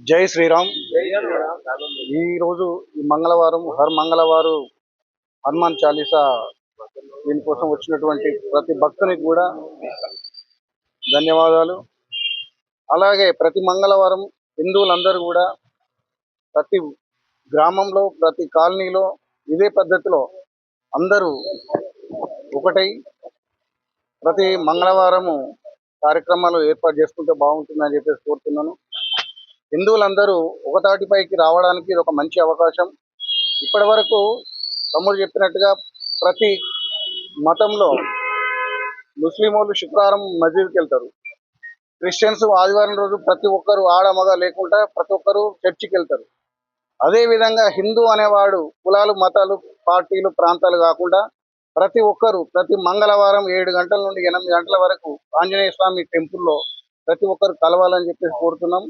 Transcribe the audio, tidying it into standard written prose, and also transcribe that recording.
జై శ్రీరామ్. ఈ రోజు ఈ మంగళవారం మంగళవారం హనుమాన్ చాలీసా దీనికోసం వచ్చినటువంటి ప్రతి భక్తునికి కూడా ధన్యవాదాలు. అలాగే ప్రతి మంగళవారం హిందువులందరూ కూడా ప్రతి గ్రామంలో ప్రతి కాలనీలో ఇదే పద్ధతిలో అందరూ ఒకటై ప్రతి మంగళవారము కార్యక్రమాలు ఏర్పాటు చేసుకుంటే బాగుంటుందని చెప్పేసి కోరుతున్నాను. హిందువులందరూ ఒకతాటిపైకి రావడానికి ఇది ఒక మంచి అవకాశం. ఇప్పటి వరకు తమ్ముడు చెప్పినట్టుగా ప్రతి మతంలో ముస్లిం వాళ్ళు శుక్రవారం మసీద్కి వెళ్తారు, క్రిస్టియన్స్ ఆదివారం రోజు ప్రతి ఒక్కరు ఆడ మగ లేకుండా ప్రతి ఒక్కరు చర్చికి వెళ్తారు. అదేవిధంగా హిందూ అనేవాడు కులాలు మతాలు పార్టీలు ప్రాంతాలు కాకుండా ప్రతి ఒక్కరు ప్రతి మంగళవారం 7 గంటల నుండి 8 గంటల వరకు ఆంజనేయ స్వామి టెంపుల్లో ప్రతి ఒక్కరు కలవాలని చెప్పేసి కోరుతున్నాం.